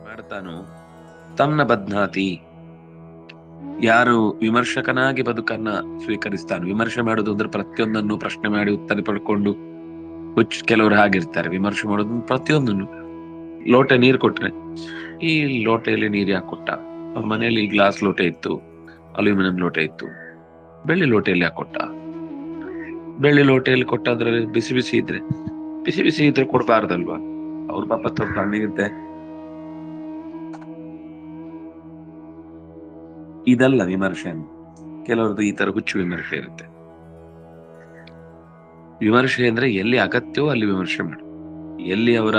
ಮಾಡ್ತಾನೋ ತಮ್ನ ಬದ್ನಾತಿ. ಯಾರು ವಿಮರ್ಶಕನಾಗಿ ಬದುಕನ್ನ ಸ್ವೀಕರಿಸ್ತಾನೆ, ವಿಮರ್ಶೆ ಮಾಡುದು ಅಂದ್ರೆ ಪ್ರತಿಯೊಂದನ್ನು ಪ್ರಶ್ನೆ ಮಾಡಿ ಉತ್ತರ ಪಡ್ಕೊಂಡು ಕೆಲವರು ಹಾಗಿರ್ತಾರೆ. ವಿಮರ್ಶೆ ಮಾಡೋದು ಪ್ರತಿಯೊಂದನ್ನು. ಲೋಟೆ ನೀರ್ ಕೊಟ್ರೆ ಈ ಲೋಟೆಯಲ್ಲಿ ನೀರ್ ಯಾಕೆ ಕೊಟ್ಟ, ಅವ್ರ ಮನೆಯಲ್ಲಿ ಗ್ಲಾಸ್ ಲೋಟೆ ಇತ್ತು, ಅಲ್ಯೂಮಿನಿಯಂ ಲೋಟೆ ಇತ್ತು, ಬೆಳ್ಳಿ ಲೋಟೆಯಲ್ಲಿ ಯಾಕೆ ಕೊಟ್ಟ, ಬೆಳ್ಳಿ ಲೋಟೆಯಲ್ಲಿ ಕೊಟ್ಟಾದ್ರೆ ಬಿಸಿ ಬಿಸಿ ಇದ್ರೆ ಕೊಡ್ಬಾರ್ದಲ್ವಾ, ಅವ್ರ ಪಾಪ ಸ್ವಲ್ಪ ತಣ್ಣಗಿರುತ್ತೆ. ಇದಲ್ಲ ವಿಮರ್ಶೆ. ಕೆಲವ್ರದ್ದು ಈ ತರ ಹುಚ್ಚು ವಿಮರ್ಶೆ ಇರುತ್ತೆ. ವಿಮರ್ಶೆ ಅಂದ್ರೆ ಎಲ್ಲಿ ಅಗತ್ಯವೋ ಅಲ್ಲಿ ವಿಮರ್ಶೆ ಮಾಡು, ಎಲ್ಲಿ ಅವರ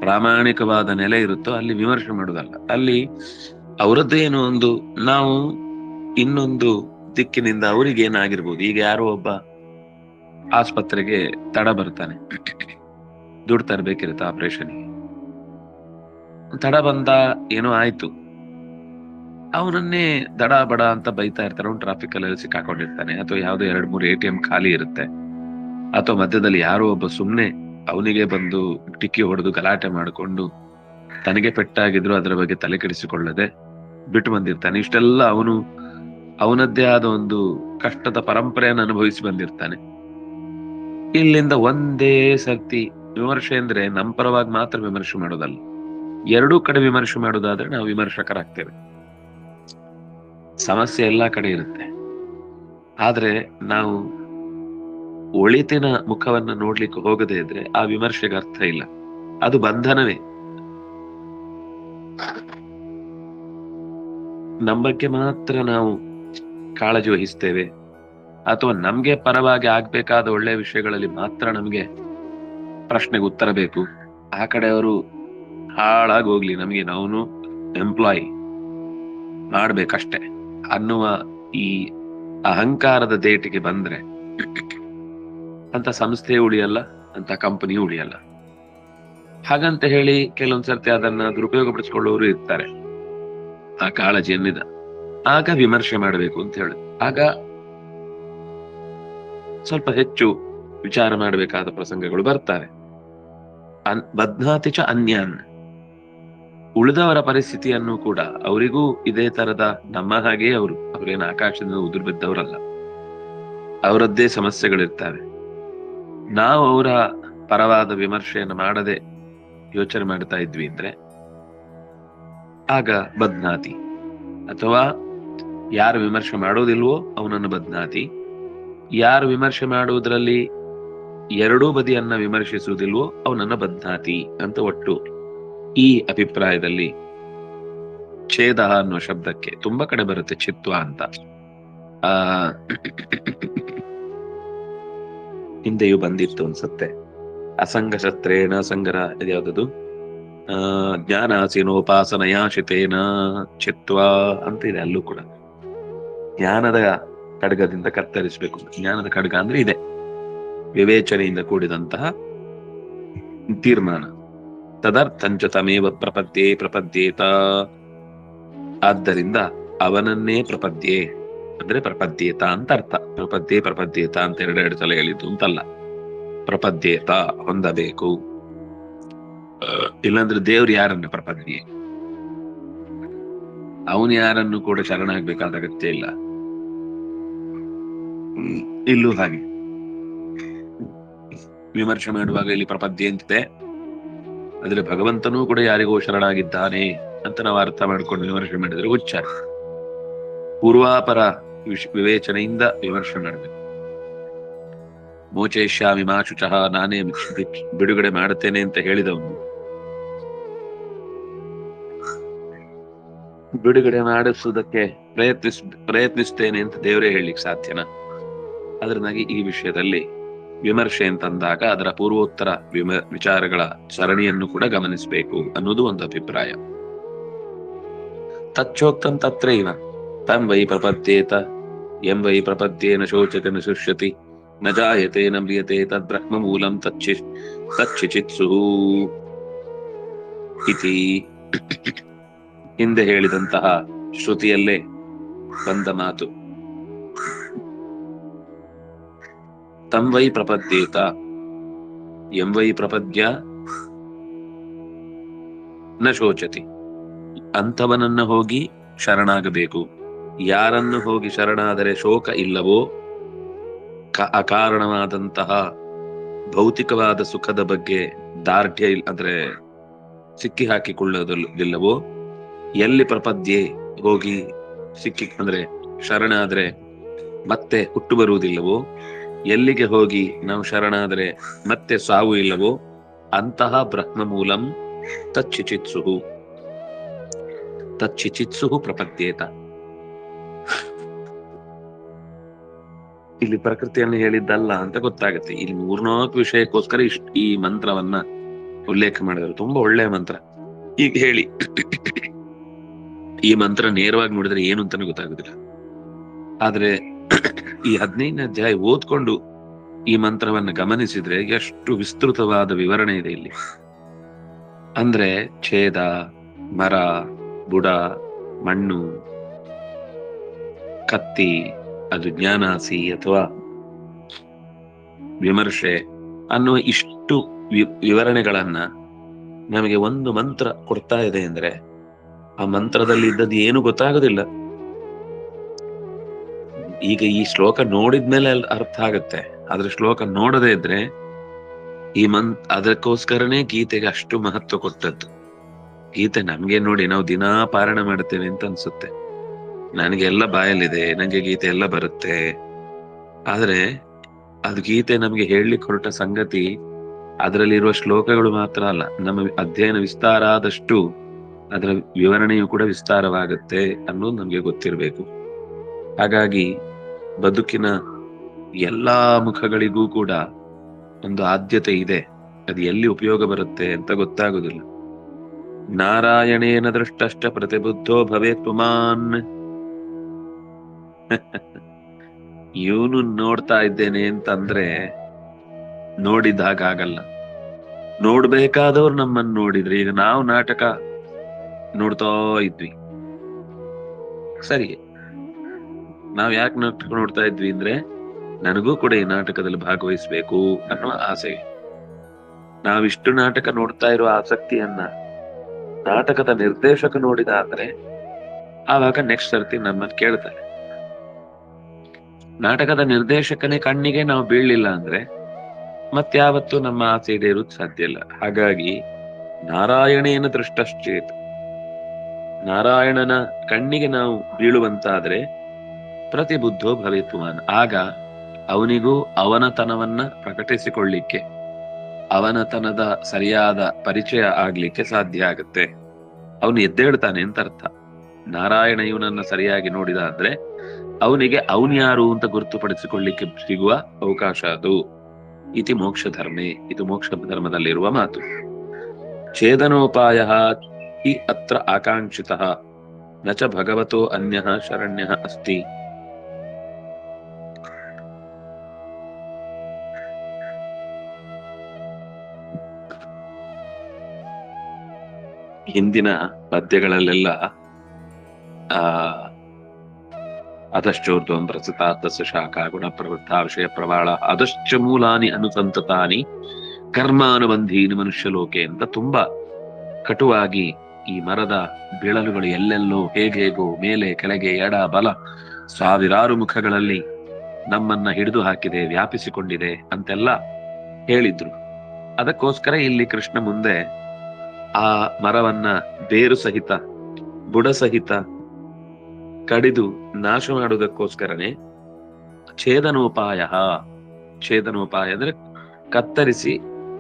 ಪ್ರಾಮಾಣಿಕವಾದ ನೆಲೆ ಇರುತ್ತೋ ಅಲ್ಲಿ ವಿಮರ್ಶೆ ಮಾಡುದಲ್ಲ. ಅಲ್ಲಿ ಅವರದ್ದು ಏನೋ ಒಂದು, ನಾವು ಇನ್ನೊಂದು ದಿಕ್ಕಿನಿಂದ ಅವ್ರಿಗೆ ಏನಾಗಿರ್ಬೋದು. ಈಗ ಯಾರೋ ಒಬ್ಬ ಆಸ್ಪತ್ರೆಗೆ ತಡ ಬರ್ತಾನೆ, ದುಡ್ಡು ತರಬೇಕಿರುತ್ತೆ ಆಪರೇಷನ್ಗೆ. ತಡ ಬಂದ, ಏನೋ ಆಯ್ತು, ಅವನನ್ನೇ ದಡ ಬಡ ಅಂತ ಬೈತಾ ಇರ್ತಾರೆ. ಅವ್ನು ಟ್ರಾಫಿಕ್ ಅಲ್ಲಿ ಸಿಕ್ಕಾಕೊಂಡಿರ್ತಾನೆ, ಅಥವಾ ಯಾವ್ದೋ 2-3 ATM ಖಾಲಿ ಇರುತ್ತೆ, ಅಥವಾ ಮಧ್ಯದಲ್ಲಿ ಯಾರೋ ಒಬ್ಬ ಸುಮ್ನೆ ಅವನಿಗೆ ಬಂದು ಟಿಕ್ಕಿ ಹೊಡೆದು ಗಲಾಟೆ ಮಾಡಿಕೊಂಡು ತನಗೆ ಪೆಟ್ಟಾಗಿದ್ರು ಅದರ ಬಗ್ಗೆ ತಲೆ ಕೆಡಿಸಿಕೊಳ್ಳದೆ ಬಿಟ್ಟು ಬಂದಿರ್ತಾನೆ. ಇಷ್ಟೆಲ್ಲ ಅವನದ್ದೇ ಆದ ಒಂದು ಕಷ್ಟದ ಪರಂಪರೆಯನ್ನು ಅನುಭವಿಸಿ ಬಂದಿರ್ತಾನೆ. ಇಲ್ಲಿಂದ ಒಂದೇ ಸರ್ತಿ ವಿಮರ್ಶೆ ಅಂದ್ರೆ ನಮ್ಮ ಪರವಾಗಿ ಮಾತ್ರ ವಿಮರ್ಶೆ ಮಾಡೋದಲ್ಲ, ಎರಡೂ ಕಡೆ ವಿಮರ್ಶೆ ಮಾಡೋದಾದ್ರೆ ನಾವು ವಿಮರ್ಶಕರಾಗ್ತೇವೆ. ಸಮಸ್ಯೆ ಎಲ್ಲಾ ಕಡೆ ಇರುತ್ತೆ, ಆದ್ರೆ ನಾವು ಒಳಿತಿನ ಮುಖವನ್ನ ನೋಡ್ಲಿಕ್ಕೆ ಹೋಗದೇ ಇದ್ರೆ ಆ ವಿಮರ್ಶೆಗೆ ಅರ್ಥ ಇಲ್ಲ, ಅದು ಬಂಧನವೇ. ನಮ್ಮ ಬಗ್ಗೆ ಮಾತ್ರ ನಾವು ಕಾಳಜಿ ವಹಿಸ್ತೇವೆ, ಅಥವಾ ನಮ್ಗೆ ಪರವಾಗಿ ಆಗ್ಬೇಕಾದ ಒಳ್ಳೆ ವಿಷಯಗಳಲ್ಲಿ ಮಾತ್ರ ನಮ್ಗೆ ಪ್ರಶ್ನೆಗೆ ಉತ್ತರ ಬೇಕು. ಆ ಕಡೆ ಅವರು ಹಾಳಾಗಿ ಹೋಗ್ಲಿ, ನಮ್ಗೆ ನಾವು ಎಂಪ್ಲಾಯ್ ಮಾಡ್ಬೇಕಷ್ಟೆ ಅನ್ನುವ ಈ ಅಹಂಕಾರದ ದೇಟಿಗೆ ಬಂದ್ರೆ ಅಂತ ಸಂಸ್ಥೆ ಉಳಿಯಲ್ಲ, ಅಂತ ಕಂಪನಿ ಉಳಿಯಲ್ಲ. ಹಾಗಂತ ಹೇಳಿ ಕೆಲವೊಂದ್ಸರ್ತಿ ಅದನ್ನ ದುರುಪಯೋಗ ಪಡಿಸ್ಕೊಳ್ಳೋರು ಇರ್ತಾರೆ. ಆ ಕಾಳಜಿಯನ್ನಿದ ಆಗ ವಿಮರ್ಶೆ ಮಾಡಬೇಕು ಅಂತ ಹೇಳಿ, ಆಗ ಸ್ವಲ್ಪ ಹೆಚ್ಚು ವಿಚಾರ ಮಾಡಬೇಕಾದ ಪ್ರಸಂಗಗಳು ಬರ್ತವೆ. ಬದ್ನಾತಿ ಚ ಅನ್ಯಾನ್, ಉಳಿದವರ ಪರಿಸ್ಥಿತಿಯನ್ನು ಕೂಡ ಅವರಿಗೂ ಇದೇ ತರದ ನಮ್ಮ ಹಾಗೆ ಅವ್ರೇನು ಆಕಾಶದಿಂದ ಉದುರು ಬಿದ್ದವರಲ್ಲ, ಅವರದ್ದೇ ಸಮಸ್ಯೆಗಳಿರ್ತವೆ. ನಾವು ಅವರ ಪರವಾದ ವಿಮರ್ಶೆಯನ್ನು ಮಾಡದೆ ಯೋಚನೆ ಮಾಡ್ತಾ ಇದ್ವಿ ಅಂದ್ರೆ ಆಗ ಬದ್ನಾತಿ. ಅಥವಾ ಯಾರು ವಿಮರ್ಶೆ ಮಾಡೋದಿಲ್ವೋ ಅವನನ್ನು ಬದ್ನಾತಿ, ಯಾರು ವಿಮರ್ಶೆ ಮಾಡುವುದರಲ್ಲಿ ಎರಡೂ ಬದಿಯನ್ನ ವಿಮರ್ಶಿಸುವುದಿಲ್ವೋ ಅವನನ್ನ ಬದ್ನಾತಿ ಅಂತ. ಒಟ್ಟು ಈ ಅಭಿಪ್ರಾಯದಲ್ಲಿ ಛೇದ ಅನ್ನುವ ಶಬ್ದಕ್ಕೆ ತುಂಬಾ ಕಡೆ ಬರುತ್ತೆ ಚಿತ್ವ ಅಂತ. ಹಿಂದೆಯೂ ಬಂದಿತ್ತು ಅನ್ಸುತ್ತೆ, ಅಸಂಗ ಶಸ್ತ್ರೇಣ ಸಂಗರ ಇದ್ಯಾವ್ದದು, ಜ್ಞಾನಾಸೀನೋಪಾಸನಯಾಶಿತೇನ ಚಿತ್ವ ಅಂತ ಇದೆ. ಅಲ್ಲೂ ಕೂಡ ಜ್ಞಾನದ ಖಡ್ಗದಿಂದ ಕತ್ತರಿಸಬೇಕು. ಜ್ಞಾನದ ಖಡ್ಗ ಅಂದ್ರೆ ಇದೆ, ವಿವೇಚನೆಯಿಂದ ಕೂಡಿದಂತಹ ತೀರ್ಮಾನ. ತದರ್ಥಂಚ ತಮೇವ ಪ್ರಪದ್ಯೇತ, ಆದ್ದರಿಂದ ಅವನನ್ನೇ ಪ್ರಪದ್ಯೆ ಅಂದ್ರೆ ಪ್ರಪದ್ಯೇತ ಅಂತ ಅರ್ಥ. ಪ್ರಪದ್ಯೇತ ಅಂತ ಎರಡೆರಡು ಸಲ ಹೇಳಿದ್ದು ಅಂತಲ್ಲ, ಪ್ರಪದ್ಯೇತ ಹೊಂದಬೇಕು. ಇಲ್ಲಾಂದ್ರೆ ದೇವ್ರು ಯಾರನ್ನ ಪ್ರಪದ್ಯೆ, ಅವನು ಯಾರನ್ನು ಕೂಡ ಶರಣಾಗ್ಬೇಕಾದ ಅಗತ್ಯ ಇಲ್ಲ. ಇಲ್ಲೂ ಹಾಗೆ ವಿಮರ್ಶೆ ಮಾಡುವಾಗ ಇಲ್ಲಿ ಪ್ರಪದ್ಯೆ ಅಂತಿದೆ, ಆದ್ರೆ ಭಗವಂತನೂ ಕೂಡ ಯಾರಿಗೋ ಶರಣಾಗಿದ್ದಾನೆ ಅಂತ ನಾವು ಅರ್ಥ ಮಾಡ್ಕೊಂಡು ವಿಮರ್ಶೆ ಮಾಡಿದ್ರೆ ಹುಚ್ಚ. ಪೂರ್ವಾಪರ ವಿವೇಚನೆಯಿಂದ ವಿಮರ್ಶೆ ಮಾಡಬೇಕು. ಮೋಚೇಶ್ಯಾಮಿ ಮಾ ಶುಚಃ, ನಾನೇ ಬಿಡುಗಡೆ ಮಾಡುತ್ತೇನೆ ಅಂತ ಹೇಳಿದವನು ಬಿಡುಗಡೆ ಮಾಡಿಸುವುದಕ್ಕೆ ಪ್ರಯತ್ನಿಸ್ತೇನೆ ಅಂತ ದೇವರೇ ಹೇಳಲಿಕ್ಕೆ ಸಾಧ್ಯನಾ? ಅದರಿಂದಾಗಿ ಈ ವಿಷಯದಲ್ಲಿ ವಿಮರ್ಶೆ ಅಂತಂದಾಗ ಅದರ ಪೂರ್ವೋತ್ತರ ವಿಚಾರಗಳ ಸರಣಿಯನ್ನು ಕೂಡ ಗಮನಿಸಬೇಕು ಅನ್ನೋದು ಒಂದು ಅಭಿಪ್ರಾಯ. ತಚ್ಚೋಕ್ತಂ ತತ್ರೈವ ತಂ ವೈ ಪ್ರಪದ್ಯೇತ ಯಂ ವೈ ಪ್ರಪದ್ಯೇನ ಶೋಚತೆ ನ ಶುಷ್ಯತಿ ನ ಜಾಯತೆ ನ ಮ್ರಿಯತೆ ತದ್ ಬ್ರಹ್ಮ ಮೂಲಂ ತಚ್ಚಿಚಿತ್ಸು ಇತಿ. ಹಿಂದೆ ಹೇಳಿದಂತಹ ಶ್ರುತಿಯಲ್ಲೇ ಬಂದ ಮಾತು. ತಂ ವೈ ಪ್ರಪದ್ಯೇತ ಯಂ ವೈ ಪ್ರಪದ್ಯ ನ ಶೋಚತಿ. ಅಂಥವನನ್ನ ಹೋಗಿ ಶರಣಾಗಬೇಕು. ಯಾರನ್ನು ಹೋಗಿ ಶರಣಾದರೆ ಶೋಕ ಇಲ್ಲವೋ, ಅಕಾರಣವಾದಂತಹ ಭೌತಿಕವಾದ ಸುಖದ ಬಗ್ಗೆ ದಾರ್ಢ್ಯ ಅಂದ್ರೆ ಸಿಕ್ಕಿ ಹಾಕಿಕೊಳ್ಳೋದಿಲ್ಲವೋ, ಎಲ್ಲಿ ಪ್ರಪದ್ಯೆ ಹೋಗಿ ಅಂದ್ರೆ ಶರಣಾದ್ರೆ ಮತ್ತೆ ಹುಟ್ಟು ಬರುವುದಿಲ್ಲವೋ, ಎಲ್ಲಿಗೆ ಹೋಗಿ ನಾವು ಶರಣಾದ್ರೆ ಮತ್ತೆ ಸಾವು ಇಲ್ಲವೋ, ಅಂತಹ ಬ್ರಹ್ಮಮೂಲಂ ತಚ್ಚಿಚಿತ್ಸುಹು ಪ್ರಪದ್ಯೇತ. ಇಲ್ಲಿ ಪ್ರಕೃತಿಯನ್ನು ಹೇಳಿದ್ದಲ್ಲ ಅಂತ ಗೊತ್ತಾಗುತ್ತೆ. ಇಲ್ಲಿ 3-4 ವಿಷಯಕ್ಕೋಸ್ಕರ ಈ ಮಂತ್ರವನ್ನ ಉಲ್ಲೇಖ ಮಾಡಿದ್ರು. ತುಂಬಾ ಒಳ್ಳೆಯ ಮಂತ್ರ. ಈಗ ಹೇಳಿ, ಈ ಮಂತ್ರ ನೇರವಾಗಿ ನೋಡಿದ್ರೆ ಏನು ಅಂತಾನೆ ಗೊತ್ತಾಗುದಿಲ್ಲ. ಆದ್ರೆ ಈ 15ನೇ ಅಧ್ಯಾಯ ಓದ್ಕೊಂಡು ಈ ಮಂತ್ರವನ್ನ ಗಮನಿಸಿದ್ರೆ ಎಷ್ಟು ವಿಸ್ತೃತವಾದ ವಿವರಣೆ ಇದೆ ಇಲ್ಲಿ. ಅಂದ್ರೆ ಛೇದ, ಮರ, ಬುಡ, ಮಣ್ಣು, ಕತ್ತಿ, ಅದು ಜ್ಞಾನಾಸಿ ಅಥವಾ ವಿಮರ್ಶೆ ಅನ್ನುವ ಇಷ್ಟು ವಿವರಣೆಗಳನ್ನ ನಮಗೆ ಒಂದು ಮಂತ್ರ ಕೊಡ್ತಾ ಇದೆ ಅಂದ್ರೆ ಆ ಮಂತ್ರದಲ್ಲಿ ಇದ್ದದ್ದು ಏನು ಗೊತ್ತಾಗೋದಿಲ್ಲ. ಈಗ ಈ ಶ್ಲೋಕ ನೋಡಿದ್ಮೇಲೆ ಅರ್ಥ ಆಗುತ್ತೆ, ಆದ್ರೆ ಶ್ಲೋಕ ನೋಡದೇ ಇದ್ರೆ ಅದಕ್ಕೋಸ್ಕರನೇ ಗೀತೆಗೆ ಅಷ್ಟು ಮಹತ್ವ ಕೊಟ್ಟದ್ದು. ಗೀತೆ ನಮ್ಗೆ ನೋಡಿ ನಾವು ದಿನಾ ಪಾರಾಯಣ ಮಾಡ್ತೇವೆ ಅಂತ ಅನ್ಸುತ್ತೆ, ನನಗೆಲ್ಲ ಬಾಯಲ್ಲಿದೆ, ನಂಗೆ ಗೀತೆ ಎಲ್ಲ ಬರುತ್ತೆ. ಆದ್ರೆ ಅದು ಗೀತೆ ನಮ್ಗೆ ಹೇಳಲಿಕ್ಕೆ ಹೊರಟ ಸಂಗತಿ ಅದರಲ್ಲಿರುವ ಶ್ಲೋಕಗಳು ಮಾತ್ರ ಅಲ್ಲ, ನಮ್ಮ ಅಧ್ಯಯನ ವಿಸ್ತಾರ ಆದಷ್ಟು ಅದರ ವಿವರಣೆಯು ಕೂಡ ವಿಸ್ತಾರವಾಗುತ್ತೆ ಅನ್ನೋದು ನಮ್ಗೆ ಗೊತ್ತಿರಬೇಕು. ಹಾಗಾಗಿ ಬದುಕಿನ ಎಲ್ಲಾ ಮುಖಗಳಿಗೂ ಕೂಡ ಒಂದು ಆದ್ಯತೆ ಇದೆ, ಅದು ಎಲ್ಲಿ ಉಪಯೋಗ ಬರುತ್ತೆ ಅಂತ ಗೊತ್ತಾಗುದಿಲ್ಲ. ನಾರಾಯಣೇನ ದೃಷ್ಟಷ್ಟ ಪ್ರತಿಬುದ್ಧೋ ಭವೇತ್ ಪುಮಾನ್. ಇವನು ನೋಡ್ತಾ ಇದ್ದೇನೆ ಅಂತಂದ್ರೆ ನೋಡಿದಾಗ ಆಗಲ್ಲ, ನೋಡ್ಬೇಕಾದವ್ರು ನಮ್ಮನ್ನು ನೋಡಿದ್ರೆ. ಈಗ ನಾವು ನಾಟಕ ನೋಡ್ತಾ ಇದ್ವಿ, ಸರಿ, ನಾವ್ ಯಾಕೆ ನಾಟಕ ನೋಡ್ತಾ ಇದ್ವಿ ಅಂದ್ರೆ ನನಗೂ ಕೂಡ ಈ ನಾಟಕದಲ್ಲಿ ಭಾಗವಹಿಸ್ಬೇಕು ಅನ್ನೋ ಆಸೆ. ನಾವಿಷ್ಟು ನಾಟಕ ನೋಡ್ತಾ ಇರೋ ಆಸಕ್ತಿಯನ್ನ ನಾಟಕದ ನಿರ್ದೇಶಕ ನೋಡಿದ ಅಂದ್ರೆ ಆವಾಗ ನೆಕ್ಸ್ಟ್ ಸರ್ತಿ ನಮ್ಮನ್ನು ಕೇಳ್ತಾರೆ. ನಾಟಕದ ನಿರ್ದೇಶಕನೇ ಕಣ್ಣಿಗೆ ನಾವು ಬೀಳಲಿಲ್ಲ ಅಂದ್ರೆ ಮತ್ಯಾವತ್ತು ನಮ್ಮ ಆಸೆ ಈಡೇರೋದು ಸಾಧ್ಯ ಇಲ್ಲ. ಹಾಗಾಗಿ ನಾರಾಯಣೇನ ದೃಷ್ಟಶ್ಚೇತ್, ನಾರಾಯಣನ ಕಣ್ಣಿಗೆ ನಾವು ಬೀಳುವಂತಾದ್ರೆ ಪ್ರತಿಬುದ್ಧೋ ಭವೇತ್ಮಾನ್, ಆಗ ಅವನಿಗೂ ಅವನತನವನ್ನ ಪ್ರಕಟಿಸಿಕೊಳ್ಳಿಕ್ಕೆ, ಅವನತನದ ಸರಿಯಾದ ಪರಿಚಯ ಆಗ್ಲಿಕ್ಕೆ ಸಾಧ್ಯ ಆಗುತ್ತೆ. ಅವನು ಎದ್ದೇಳ್ತಾನೆ ಅಂತ ಅರ್ಥ. ನಾರಾಯಣ ಇವನನ್ನ ಸರಿಯಾಗಿ ನೋಡಿದ ಅಂದ್ರೆ ಅವನಿಗೆ ಅವನ್ಯಾರು ಅಂತ ಗುರುತುಪಡಿಸಿಕೊಳ್ಳಿಕ್ಕೆ ಸಿಗುವ ಅವಕಾಶ ಅದು. ಇತಿ ಮೋಕ್ಷ ಧರ್ಮೇ, ಇದು ಮೋಕ್ಷ ಧರ್ಮದಲ್ಲಿರುವ ಮಾತು. ಛೇದನೋಪಾಯ ಹಿ ಅತ್ರ ಆಕಾಂಕ್ಷಿತಃ ನ ಚ ಭಗವತೋ ಅನ್ಯಃ ಶರಣ್ಯಃ ಅಸ್ತಿ. ಹಿಂದಿನ ಪದ್ಯಗಳಲ್ಲೆಲ್ಲ ಅದಶ್ಚೋರ್ಧ್ವಂ ಪ್ರಸತಾತಸ್ಯ ಶಾಖಾ ಗುಣ ಪ್ರವೃತ್ತ ವಿಷಯ ಪ್ರವಾಳ ಅದಶ್ಚ ಮೂಲಾನಿ ಅನುಸಂತತಾನಿ ಕರ್ಮಾನುಬಂಧೀನಿ ಮನುಷ್ಯ ಲೋಕೆ ಅಂತ ತುಂಬಾ ಕಟುವಾಗಿ ಈ ಮರದ ಬಿಳಲುಗಳು ಎಲ್ಲೆಲ್ಲೋ ಹೇಗೇಗೋ ಮೇಲೆ ಕೆಳಗೆ ಎಡ ಬಲ ಸಾವಿರಾರು ಮುಖಗಳಲ್ಲಿ ನಮ್ಮನ್ನ ಹಿಡಿದು ಹಾಕಿದೆ, ವ್ಯಾಪಿಸಿಕೊಂಡಿದೆ ಅಂತೆಲ್ಲ ಹೇಳಿದ್ರು. ಅದಕ್ಕೋಸ್ಕರ ಇಲ್ಲಿ ಕೃಷ್ಣ ಮುಂದೆ ಆ ಮರವನ್ನ ಬೇರು ಸಹಿತ ಬುಡ ಸಹಿತ ಕಡಿದು ನಾಶ ಮಾಡುವುದಕ್ಕೋಸ್ಕರನೇ ಛೇದನೋಪಾಯ ಅಂದ್ರೆ ಕತ್ತರಿಸಿ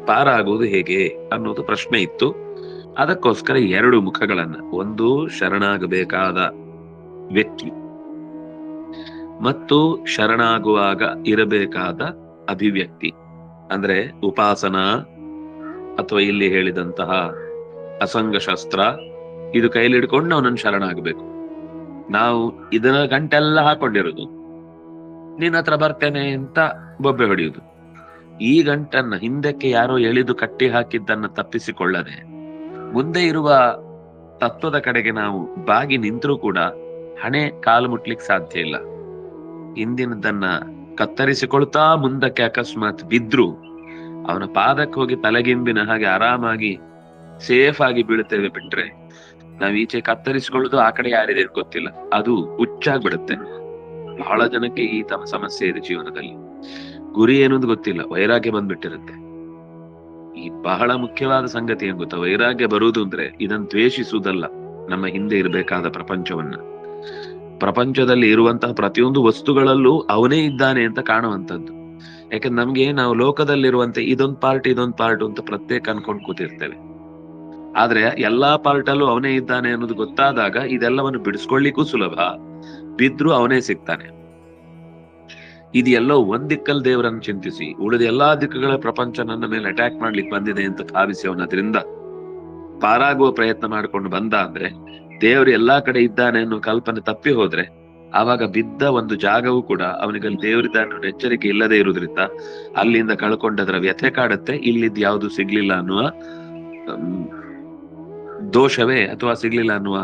ಪಾರಾಗುವುದು ಹೇಗೆ ಅನ್ನೋದು ಪ್ರಶ್ನೆ ಇತ್ತು. ಅದಕ್ಕೋಸ್ಕರ 2 ಮುಖಗಳನ್ನ, ಒಂದು ಶರಣಾಗಬೇಕಾದ ವ್ಯಕ್ತಿ ಮತ್ತು ಶರಣಾಗುವಾಗ ಇರಬೇಕಾದ ಅಭಿವ್ಯಕ್ತಿ, ಅಂದ್ರೆ ಉಪಾಸನಾ ಅಥವಾ ಇಲ್ಲಿ ಹೇಳಿದಂತಹ ಅಸಂಗ ಶಸ್ತ್ರ, ಇದು ಕೈಲಿ ಹಿಡ್ಕೊಂಡು ಅವನನ್ನು ಶರಣಾಗಬೇಕು. ನಾವು ಇದರ ಗಂಟೆಲ್ಲ ಹಾಕೊಂಡಿರೋದು, ನಿನ್ನ ಹತ್ರ ಬರ್ತೇನೆ ಅಂತ ಬೊಬ್ಬೆ ಹೊಡೆಯುವುದು. ಈ ಗಂಟನ್ನ ಹಿಂದಕ್ಕೆ ಯಾರೋ ಎಳೆದು ಕಟ್ಟಿ ಹಾಕಿದ್ದನ್ನ ತಪ್ಪಿಸಿಕೊಳ್ಳದೆ ಮುಂದೆ ಇರುವ ತತ್ವದ ಕಡೆಗೆ ನಾವು ಬಾಗಿ ನಿಂತರೂ ಕೂಡ ಹಣೆ ಕಾಲು ಮುಟ್ಲಿಕ್ಕೆ ಸಾಧ್ಯ ಇಲ್ಲ. ಹಿಂದಿನದನ್ನ ಕತ್ತರಿಸಿಕೊಳ್ತಾ ಮುಂದಕ್ಕೆ ಅಕಸ್ಮಾತ್ ಬಿದ್ರು ಅವನ ಪಾದಕ್ಕೆ ಹೋಗಿ ತಲೆಗಿಂಬಿನ ಹಾಗೆ ಆರಾಮಾಗಿ ಸೇಫ್ ಆಗಿ ಬೀಳುತ್ತೇವೆ ಬಿಟ್ರೆ ನಾವ್ ಈಚೆ ಕತ್ತರಿಸಿಕೊಳ್ಳುದು ಆ ಕಡೆ ಯಾರಿದೆ ಗೊತ್ತಿಲ್ಲ, ಅದು ಹುಚ್ಚಾಗ್ಬಿಡುತ್ತೆ. ಬಹಳ ಜನಕ್ಕೆ ಈ ತಮ್ಮ ಸಮಸ್ಯೆ ಇದೆ ಜೀವನದಲ್ಲಿ. ಗುರಿ ಏನೊಂದು ಗೊತ್ತಿಲ್ಲ, ವೈರಾಗ್ಯ ಬಂದ್ಬಿಟ್ಟಿರುತ್ತೆ. ಈ ಬಹಳ ಮುಖ್ಯವಾದ ಸಂಗತಿ ಏನ್ ಗೊತ್ತಾ, ವೈರಾಗ್ಯ ಬರುವುದು ಅಂದ್ರೆ ಇದನ್ನು ದ್ವೇಷಿಸುವುದಲ್ಲ, ನಮ್ಮ ಹಿಂದೆ ಇರಬೇಕಾದ ಪ್ರಪಂಚವನ್ನ, ಪ್ರಪಂಚದಲ್ಲಿ ಇರುವಂತಹ ಪ್ರತಿಯೊಂದು ವಸ್ತುಗಳಲ್ಲೂ ಅವನೇ ಇದ್ದಾನೆ ಅಂತ ಕಾಣುವಂತದ್ದು. ಯಾಕಂದ್ರೆ ನಮ್ಗೆ ನಾವು ಲೋಕದಲ್ಲಿರುವಂತೆ ಇದೊಂದು ಪಾರ್ಟ್ ಅಂತ ಪ್ರತ್ಯೇಕ ಅನ್ಕೊಂಡು ಕೂತಿರ್ತೇವೆ. ಆದ್ರೆ ಎಲ್ಲಾ ಪಾರ್ಟ್ ಅಲ್ಲೂ ಅವನೇ ಇದ್ದಾನೆ ಅನ್ನೋದು ಗೊತ್ತಾದಾಗ ಇದೆಲ್ಲವನ್ನು ಬಿಡಿಸ್ಕೊಳ್ಳಿಕ್ಕೂ ಸುಲಭ, ಬಿದ್ರು ಅವನೇ ಸಿಗ್ತಾನೆ. ಇದು ಎಲ್ಲೋ ಒಂದ್ ದಿಕ್ಕಲ್ಲಿ ದೇವರನ್ನು ಚಿಂತಿಸಿ ಉಳಿದ ಎಲ್ಲಾ ದಿಕ್ಕುಗಳ ಪ್ರಪಂಚ ನನ್ನ ಮೇಲೆ ಅಟ್ಯಾಕ್ ಮಾಡ್ಲಿಕ್ಕೆ ಬಂದಿದೆ ಅಂತ ಭಾವಿಸಿ ಅವನದ್ರಿಂದ ಪಾರಾಗುವ ಪ್ರಯತ್ನ ಮಾಡ್ಕೊಂಡು ಬಂದ ಅಂದ್ರೆ, ದೇವರು ಎಲ್ಲಾ ಕಡೆ ಇದ್ದಾನೆ ಅನ್ನೋ ಕಲ್ಪನೆ ತಪ್ಪಿ ಹೋದ್ರೆ, ಆವಾಗ ಬಿದ್ದ ಒಂದು ಜಾಗವೂ ಕೂಡ ಅವನಿಗಲ್ಲಿ ದೇವರಿದ್ದಾನೆ ಅನ್ನೋ ಎಚ್ಚರಿಕೆ ಇಲ್ಲದೆ ಇರುವುದರಿಂದ ಅಲ್ಲಿಂದ ಕಳ್ಕೊಂಡದ್ರ ವ್ಯಥೆ ಕಾಡುತ್ತೆ. ಇಲ್ಲಿದ್ ಯಾವುದು ಸಿಗ್ಲಿಲ್ಲ ಅನ್ನುವ ದೋಷವೇ ಅಥವಾ ಸಿಗ್ಲಿಲ್ಲ ಅನ್ನುವ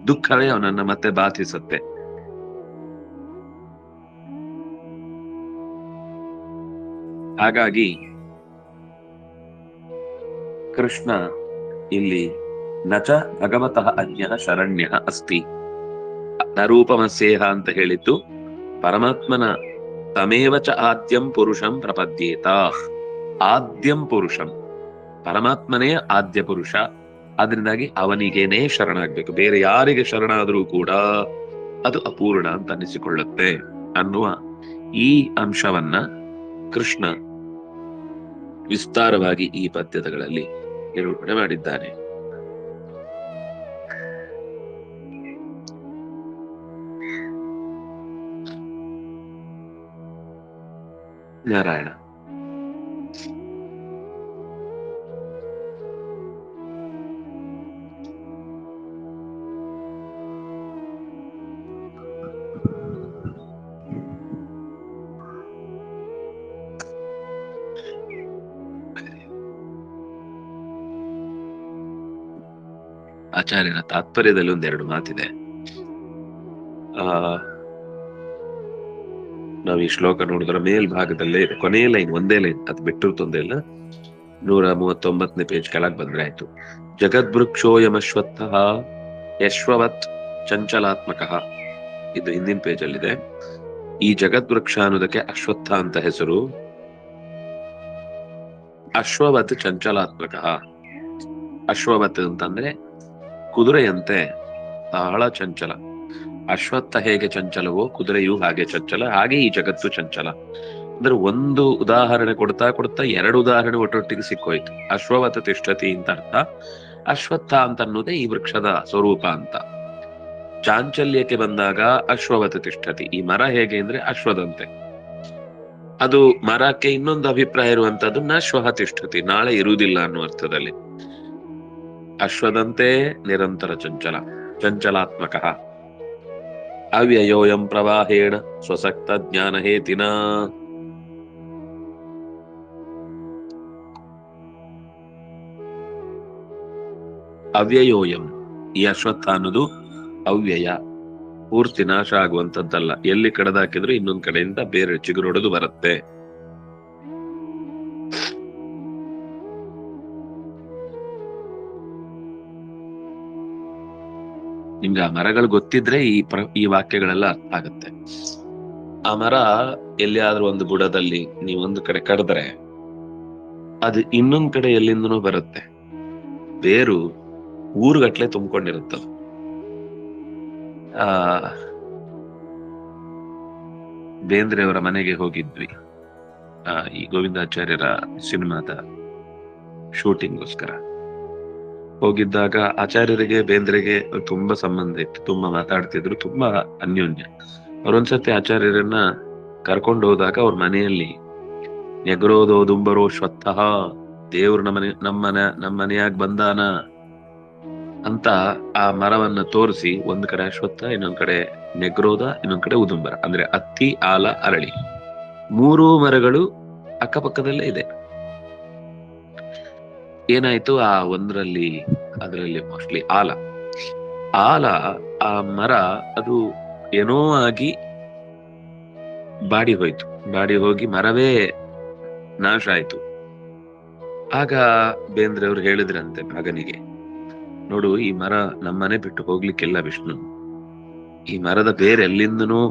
ದುಃಖವೇ ಅವನನ್ನ ಮತ್ತೆ ಬಾಧಿಸುತ್ತೆ. ಹಾಗಾಗಿ ಕೃಷ್ಣ ಇಲ್ಲಿ ನಚ ಭಗವತಃ ಅನ್ಯ ಶರಣ್ಯ ಅಸ್ತಿ ನರೂಪಮಸ್ಯೇಹ ಅಂತ ಹೇಳಿದ್ದು ಪರಮಾತ್ಮನ ತಮೇವಚ ಆದ್ಯಂ ಪುರುಷಂ ಪ್ರಪದ್ಯೇತ. ಆದ್ಯಂ ಪುರುಷಂ, ಪರಮಾತ್ಮನೇ ಆದ್ಯ ಪುರುಷ, ಅದರಿಂದಾಗಿ ಅವನಿಗೇನೇ ಶರಣಾಗ್ಬೇಕು. ಬೇರೆ ಯಾರಿಗೆ ಶರಣಾದರೂ ಕೂಡ ಅದು ಅಪೂರ್ಣ ಅಂತ ಅನಿಸಿಕೊಳ್ಳುತ್ತೆ ಅನ್ನುವ ಈ ಅಂಶವನ್ನ ಕೃಷ್ಣ ವಿಸ್ತಾರವಾಗಿ ಈ ಪದ್ಯಗಳಲ್ಲಿ ನಿರೂಪಣೆ ಮಾಡಿದ್ದಾನೆ. ನಾರಾಯಣ. ಆಚಾರ್ಯನ ತಾತ್ಪರ್ಯದಲ್ಲಿ ಒಂದೆರಡು ಮಾತಿದೆ. ನಾವು ಈ ಶ್ಲೋಕ ನೋಡಿದ್ರೆ ಮೇಲ್ಭಾಗದಲ್ಲೇ ಇದೆ, ಕೊನೆಯ ಲೈನ್ ಒಂದೇ ಲೈನ್, ಅದು ಬಿಟ್ಟರು ತೊಂದರೆ ಇಲ್ಲ. 139ನೇ ಪೇಜ್ ಕೆಳಗೆ ಬಂದ್ರೆ ಆಯ್ತು. ಜಗದ್ವೃಕ್ಷೋಯಮಶ್ವತ್ಥ ಯಶ್ವವತ್ ಚಂಚಲಾತ್ಮಕ, ಇದು ಹಿಂದಿನ ಪೇಜ್ ಅಲ್ಲಿದೆ. ಈ ಜಗದ್ವೃಕ್ಷ ಅನ್ನೋದಕ್ಕೆ ಅಶ್ವತ್ಥ ಅಂತ ಹೆಸರು. ಅಶ್ವವತ್ ಚಂಚಲಾತ್ಮಕ, ಅಶ್ವವತ್ ಅಂತಂದ್ರೆ ಕುದುರೆಯಂತೆ ಬಹಳ ಚಂಚಲ. ಅಶ್ವತ್ಥ ಹೇಗೆ ಚಂಚಲವೋ ಕುದುರೆಯೂ ಹಾಗೆ ಚಂಚಲ, ಹಾಗೆ ಈ ಜಗತ್ತು ಚಂಚಲ. ಅಂದ್ರೆ ಒಂದು ಉದಾಹರಣೆ ಕೊಡ್ತಾ ಕೊಡ್ತಾ ಎರಡು ಉದಾಹರಣೆ ಒಟ್ಟೊಟ್ಟಿಗೆ ಸಿಕ್ಕೋಯ್ತು. ಅಶ್ವವತ್ ತಿಷ್ಠತಿ ಅಂತ ಅರ್ಥ, ಅಶ್ವತ್ಥ ಅಂತ ಅನ್ನೋದೇ ಈ ವೃಕ್ಷದ ಸ್ವರೂಪ ಅಂತ. ಚಾಂಚಲ್ಯಕ್ಕೆ ಬಂದಾಗ ಅಶ್ವವತ್ ತಿಷ್ಠತಿ, ಈ ಮರ ಹೇಗೆ ಅಂದ್ರೆ ಅಶ್ವದಂತೆ. ಅದು ಮರಕ್ಕೆ ಇನ್ನೊಂದು ಅಭಿಪ್ರಾಯ ಇರುವಂತದ್ದು ನ ಶ್ವಃ ತಿಷ್ಠತಿ, ನಾಳೆ ಇರುವುದಿಲ್ಲ ಅನ್ನೋ ಅರ್ಥದಲ್ಲಿ. ಅಶ್ವದಂತೆ ನಿರಂತರ ಚಂಚಲ, ಚಂಚಲಾತ್ಮಕ. ಅವ್ಯಯೋಯಂ ಪ್ರವಾಹೇಣ ಸ್ವಸಕ್ತ ಜ್ಞಾನ ಹೇತಿನ. ಅವ್ಯಯೋಯಂ, ಈ ಅಶ್ವತ್ಥ ಅನ್ನೋದು ಅವ್ಯಯ, ಪೂರ್ತಿ ನಾಶ ಆಗುವಂತದ್ದಲ್ಲ. ಎಲ್ಲಿ ಕಡದಾಕಿದ್ರು ಇನ್ನೊಂದ್ ಕಡೆಯಿಂದ ಬೇರೆ ಚಿಗುರೊಡೆದು ಬರುತ್ತೆ. ನಿಮ್ಗೆ ಆ ಮರಗಳು ಗೊತ್ತಿದ್ರೆ ಈ ವಾಕ್ಯಗಳೆಲ್ಲ ಅರ್ಥ ಆಗತ್ತೆ. ಆ ಮರ ಎಲ್ಲಿಯಾದ್ರೂ ಒಂದು ಬುಡದಲ್ಲಿ ನೀವೊಂದು ಕಡೆ ಕಡಿದ್ರೆ ಅದು ಇನ್ನೊಂದ್ ಕಡೆ ಎಲ್ಲಿಂದನೂ ಬರುತ್ತೆ. ಬೇರು ಊರುಗಟ್ಲೆ ತುಂಬಿಕೊಂಡಿರುತ್ತದು. ಬೇಂದ್ರೆಯವರ ಮನೆಗೆ ಹೋಗಿದ್ವಿ ಈ ಗೋವಿಂದಾಚಾರ್ಯರ ಸಿನಿಮಾದ ಶೂಟಿಂಗ್ಗೋಸ್ಕರ. ಹೋಗಿದ್ದಾಗ ಆಚಾರ್ಯರಿಗೆ ಬೇಂದ್ರೆಗೆ ತುಂಬಾ ಸಂಬಂಧ ಇತ್ತು, ತುಂಬಾ ಮಾತಾಡ್ತಿದ್ರು, ತುಂಬಾ ಅನ್ಯೋನ್ಯ. ಅವ್ರೊಂದ್ಸತಿ ಆಚಾರ್ಯರನ್ನ ಕರ್ಕೊಂಡು ಹೋದಾಗ ಅವ್ರ ಮನೆಯಲ್ಲಿ ನೆಗರೋದೋ ದುಂಬರೋ ಶ್ವತ್ಥಃ, ದೇವ್ರು ನಮ್ಮ ಮನೆಯಾಗ ಬಂದಾನ ಅಂತ ಆ ಮರವನ್ನ ತೋರಿಸಿ, ಒಂದ್ ಕಡೆ ಅಶ್ವತ್ಥ, ಇನ್ನೊಂದ್ ಕಡೆ ನೆಗ್ರೋದ, ಇನ್ನೊಂದ್ ಕಡೆ ಉದುಂಬರ, ಅಂದ್ರೆ ಅತ್ತಿ, ಆಲ, ಅರಳಿ, ಮೂರೂ ಮರಗಳು ಅಕ್ಕಪಕ್ಕದಲ್ಲೇ ಇದೆ. ಏನಾಯ್ತು, ಆ ಅದರಲ್ಲಿ ಮೋಸ್ಟ್ಲಿ ಆಲ ಆ ಮರ ಅದು ಏನೋ ಆಗಿ ಬಾಡಿ ಹೋಯ್ತು. ಬಾಡಿ ಹೋಗಿ ಮರವೇ ನಾಶ ಆಯ್ತು. ಆಗ ಬೇಂದ್ರೆ ಅವರು ಹೇಳಿದ್ರಂತೆ ಮಗನಿಗೆ, ನೋಡು, ಈ ಮರ ನಮ್ಮನೆ ಬಿಟ್ಟು ಹೋಗ್ಲಿಕ್ಕಿಲ್ಲ ವಿಷ್ಣು, ಈ ಮರದ ಬೇರೆ ಎಲ್ಲಿಂದನೂ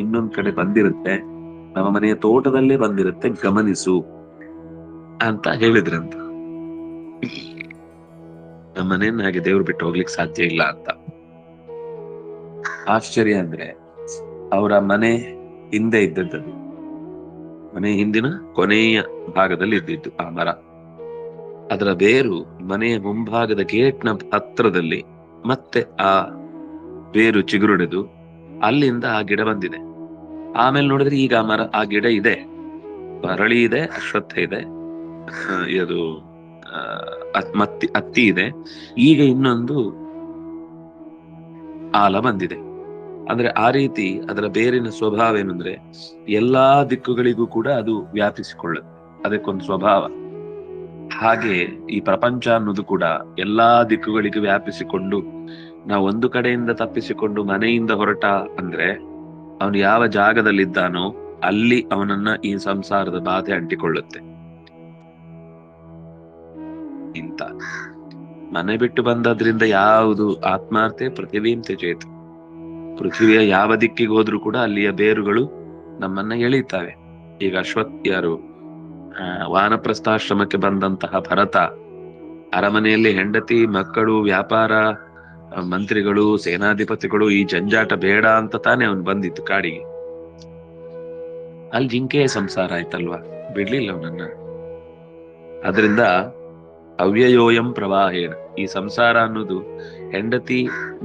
ಇನ್ನೊಂದ್ ಕಡೆ ಬಂದಿರುತ್ತೆ, ನಮ್ಮ ಮನೆಯ ತೋಟದಲ್ಲೇ ಬಂದಿರುತ್ತೆ, ಗಮನಿಸು ಅಂತ ಹೇಳಿದ್ರಂತ. ನಮ್ಮನೇನ್ ಹಾಗೆ ದೇವ್ರು ಬಿಟ್ಟು ಹೋಗ್ಲಿಕ್ಕೆ ಸಾಧ್ಯ ಇಲ್ಲ ಅಂತ. ಆಶ್ಚರ್ಯ ಅಂದ್ರೆ ಅವರ ಮನೆ ಹಿಂದೆ ಇದ್ದದ್ದು, ಮನೆ ಹಿಂದಿನ ಕೊನೆಯ ಭಾಗದಲ್ಲಿ ಇದ್ದಿದ್ದು ಆ ಮರ. ಅದರ ಬೇರು ಮನೆಯ ಮುಂಭಾಗದ ಗೇಟ್ನ ಹತ್ರದಲ್ಲಿ ಮತ್ತೆ ಆ ಬೇರು ಚಿಗುರುಡೆದು ಅಲ್ಲಿಂದ ಆ ಗಿಡ ಬಂದಿದೆ. ಆಮೇಲೆ ನೋಡಿದ್ರೆ ಈಗ ಆ ಮರ, ಆ ಗಿಡ ಇದೆ, ಅರಳಿ ಇದೆ, ಅಶ್ವತ್ಥ ಇದೆ, ಇದು ಅತ್ತಿ ಇದೆ, ಈಗ ಇನ್ನೊಂದು ಆಲ ಬಂದಿದೆ. ಅಂದ್ರೆ ಆ ರೀತಿ ಅದರ ಬೇರಿನ ಸ್ವಭಾವ ಏನಂದ್ರೆ ಎಲ್ಲಾ ದಿಕ್ಕುಗಳಿಗೂ ಕೂಡ ಅದು ವ್ಯಾಪಿಸಿಕೊಳ್ಳುತ್ತೆ, ಅದಕ್ಕೊಂದು ಸ್ವಭಾವ. ಹಾಗೆ ಈ ಪ್ರಪಂಚ ಅನ್ನೋದು ಕೂಡ ಎಲ್ಲಾ ದಿಕ್ಕುಗಳಿಗೂ ವ್ಯಾಪಿಸಿಕೊಂಡು, ನಾವು ಒಂದು ಕಡೆಯಿಂದ ತಪ್ಪಿಸಿಕೊಂಡು ಮನೆಯಿಂದ ಹೊರಟ ಅಂದ್ರೆ ಅವನು ಯಾವ ಜಾಗದಲ್ಲಿದ್ದಾನೋ ಅಲ್ಲಿ ಅವನನ್ನ ಈ ಸಂಸಾರದ ಬಾಧೆ ಅಂಟಿಕೊಳ್ಳುತ್ತೆ. ಇಂತ ಮನೆ ಬಿಟ್ಟು ಬಂದದ್ರಿಂದ ಯಾವುದು ಆತ್ಮಾರ್ಥೆ ಪೃಥಿವೀಂ ತ್ಯಜೇತ್, ಪೃಥ್ವಿಯ ಯಾವ ದಿಕ್ಕಿಗೆ ಹೋದ್ರೂ ಕೂಡ ಅಲ್ಲಿಯ ಬೇರುಗಳು ನಮ್ಮನ್ನ ಎಳೀತಾವೆ. ಈಗ ಯಾರು ವಾನಪ್ರಸ್ಥಾಶ್ರಮಕ್ಕೆ ಬಂದಂತಹ ಭರತ ಅರಮನೆಯಲ್ಲಿ ಹೆಂಡತಿ, ಮಕ್ಕಳು, ವ್ಯಾಪಾರ, ಮಂತ್ರಿಗಳು, ಸೇನಾಧಿಪತಿಗಳು, ಈ ಜಂಜಾಟ ಬೇಡ ಅಂತ ತಾನೇ ಅವನು ಬಂದಿತ್ತು ಕಾಡಿಗೆ. ಅಲ್ಲಿ ಜಿಂಕೆಯ ಸಂಸಾರ ಆಯ್ತಲ್ವಾ, ಬಿಡ್ಲಿಲ್ಲ ಅವನನ್ನ. ಅದರಿಂದ ಅವ್ಯಯೋಯಂ ಪ್ರವಾಹೇಣ, ಈ ಸಂಸಾರ ಅನ್ನೋದು ಹೆಂಡತಿ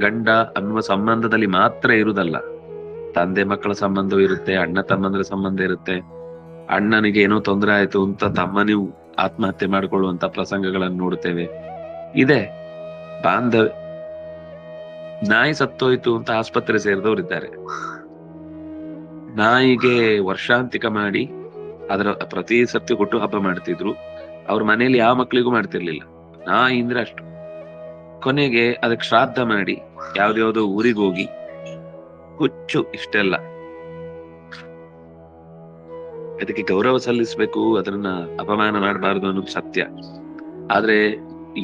ಗಂಡ ಅನ್ನುವ ಸಂಬಂಧದಲ್ಲಿ ಮಾತ್ರ ಇರುವುದಲ್ಲ, ತಂದೆ ಮಕ್ಕಳ ಸಂಬಂಧವೂ ಇರುತ್ತೆ, ಅಣ್ಣ ತಮ್ಮಂದ್ರ ಸಂಬಂಧ ಇರುತ್ತೆ. ಅಣ್ಣನಿಗೆ ಏನೋ ತೊಂದರೆ ಆಯ್ತು ಅಂತ ತಮ್ಮನಿಗೂ ಆತ್ಮಹತ್ಯೆ ಮಾಡಿಕೊಳ್ಳುವಂತ ಪ್ರಸಂಗಗಳನ್ನು ನೋಡ್ತೇವೆ. ಇದೆ ಬಾಂಧವ್ಯ. ನಾಯಿ ಸತ್ತೋಯ್ತು ಅಂತ ಆಸ್ಪತ್ರೆ ಸೇರಿದವರಿದ್ದಾರೆ. ನಾಯಿಗೆ ವರ್ಷಾಂತಿಕ ಮಾಡಿ ಅದರ ಪ್ರತಿ ಸತಿ ಹುಟ್ಟು ಹಬ್ಬ ಮಾಡ್ತಿದ್ರು. ಅವ್ರ ಮನೆಯಲ್ಲಿ ಯಾವ ಮಕ್ಕಳಿಗೂ ಮಾಡ್ತಿರ್ಲಿಲ್ಲ. ನಾಯಿ ಅಂದ್ರೆ ಅಷ್ಟು. ಕೊನೆಗೆ ಅದಕ್ಕೆ ಶ್ರಾದ್ದ ಮಾಡಿ ಯಾವ್ದ್ಯಾವ್ದೋ ಊರಿಗೆ ಹೋಗಿ ಹುಚ್ಚು ಇಷ್ಟೆಲ್ಲ. ಅದಕ್ಕೆ ಗೌರವ ಸಲ್ಲಿಸ್ಬೇಕು, ಅದನ್ನ ಅಪಮಾನ ಮಾಡಬಾರದು ಅನ್ನೋದು ಸತ್ಯ. ಆದ್ರೆ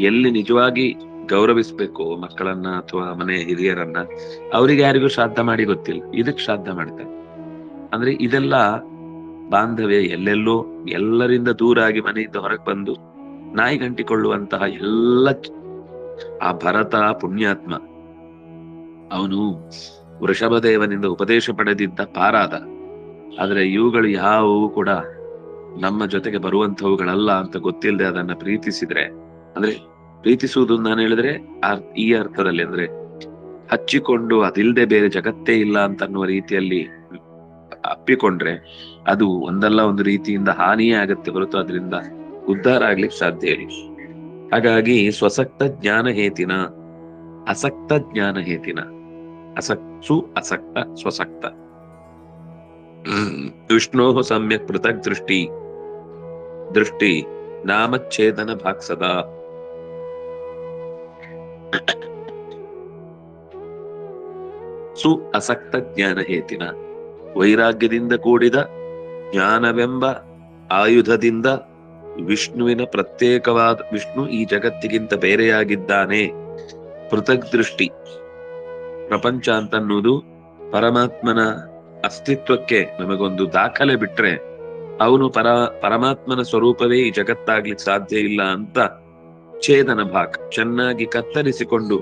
ಎಲ್ಲಿ ನಿಜವಾಗಿ ಗೌರವಿಸ್ಬೇಕು ಮಕ್ಕಳನ್ನ ಅಥವಾ ಮನೆ ಹಿರಿಯರನ್ನ, ಅವ್ರಿಗೆ ಯಾರಿಗೂ ಶ್ರಾದ್ದ ಮಾಡಿ ಗೊತ್ತಿಲ್ಲ, ಇದಕ್ ಶ್ರಾದ್ದ ಮಾಡ್ತಾರೆ. ಅಂದ್ರೆ ಇದೆಲ್ಲ ಬಾಂಧವ್ಯ. ಎಲ್ಲೆಲ್ಲೋ ಎಲ್ಲರಿಂದ ದೂರ ಆಗಿ ಮನೆಯಿಂದ ಹೊರಗೆ ಬಂದು ನಾಯಿ ಗಂಟಿಕೊಳ್ಳುವಂತಹ ಎಲ್ಲ ಆ ಭರತ ಪುಣ್ಯಾತ್ಮ, ಅವನು ವೃಷಭದೇವನಿಂದ ಉಪದೇಶ ಪಡೆದಿದ್ದ ಪಾರಾದ. ಆದ್ರೆ ಇವುಗಳು ಯಾವುವು ಕೂಡ ನಮ್ಮ ಜೊತೆಗೆ ಬರುವಂತವುಗಳಲ್ಲ ಅಂತ ಗೊತ್ತಿಲ್ಲದೆ ಅದನ್ನ ಪ್ರೀತಿಸಿದ್ರೆ, ಅಂದ್ರೆ ಪ್ರೀತಿಸುವುದು ನಾನು ಹೇಳಿದ್ರೆ ಈ ಅರ್ಥದಲ್ಲಿ, ಅಂದ್ರೆ ಹಚ್ಚಿಕೊಂಡು ಅದಿಲ್ಲದೆ ಬೇರೆ ಜಗತ್ತೇ ಇಲ್ಲ ಅಂತ ಅನ್ನುವ ರೀತಿಯಲ್ಲಿ ಅಪ್ಪಿಕೊಂಡ್ರೆ ಅದು ಒಂದಲ್ಲ ಒಂದು ರೀತಿಯಿಂದ ಹಾನಿಯೇ ಆಗತ್ತೆ ಹೊರತು ಅದರಿಂದ ಉದ್ಧಾರ ಆಗ್ಲಿಕ್ಕೆ ಸಾಧ್ಯ ಇಲ್ಲ. ಹಾಗಾಗಿ ಸ್ವಸಕ್ತ ಜ್ಞಾನ ಹೇತಿನ, ಅಸಕ್ತ ಜ್ಞಾನ ಹೇತಿನ, ಅಸಕ್ತ ಸ್ವಸಕ್ತ. ವಿಷ್ಣೋ ಸಮ್ಯಕ್ ಪೃಥಕ್ ದೃಷ್ಟಿ ನಾಮಚ್ಛೇದನ ಭಾಗ್ಸದ. ಅಸಕ್ತ ಜ್ಞಾನ ಹೇತಿನ, ವೈರಾಗ್ಯದಿಂದ ಕೂಡಿದ ಜ್ಞಾನವೆಂಬ ಆಯುಧದಿಂದ ವಿಷ್ಣುವಿನ ಪ್ರತ್ಯೇಕವಾದ, ವಿಷ್ಣು ಈ ಜಗತ್ತಿಗಿಂತ ಬೇರೆಯಾಗಿದ್ದಾನೆ. ಪೃಥಕ್ ದೃಷ್ಟಿ, ಪ್ರಪಂಚ ಅಂತನ್ನುವುದು ಪರಮಾತ್ಮನ ಅಸ್ತಿತ್ವಕ್ಕೆ ನಮಗೊಂದು ದಾಖಲೆ ಬಿಟ್ರೆ ಅವನು ಪರಮಾತ್ಮನ ಸ್ವರೂಪವೇ ಈ ಜಗತ್ತಾಗ್ಲಿಕ್ಕೆ ಸಾಧ್ಯ ಇಲ್ಲ ಅಂತ ಛೇದನ ಭಾಗ್ ಚೆನ್ನಾಗಿ ಕತ್ತರಿಸಿಕೊಂಡು,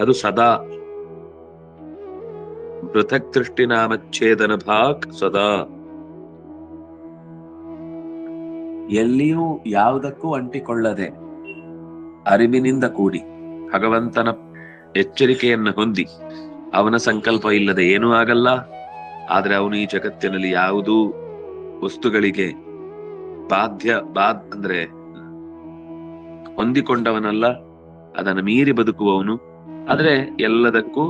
ಅದು ಸದಾ ಪೃಥಕ್ ದೃಷ್ಟಿ ನಾಮಚ್ಛೇದನ ಭಾಗ್ ಸದಾ, ಎಲ್ಲಿಯೂ ಯಾವುದಕ್ಕೂ ಅಂಟಿಕೊಳ್ಳದೆ ಅರಿವಿನಿಂದ ಕೂಡಿ ಭಗವಂತನ ಎಚ್ಚರಿಕೆಯನ್ನು ಹೊಂದಿ, ಅವನ ಸಂಕಲ್ಪ ಇಲ್ಲದೆ ಏನೂ ಆಗಲ್ಲ. ಆದ್ರೆ ಅವನು ಈ ಜಗತ್ತಿನಲ್ಲಿ ಯಾವುದೂ ವಸ್ತುಗಳಿಗೆ ಅಂದ್ರೆ ಹೊಂದಿಕೊಂಡವನಲ್ಲ, ಅದನ್ನು ಮೀರಿ ಬದುಕುವವನು. ಆದ್ರೆ ಎಲ್ಲದಕ್ಕೂ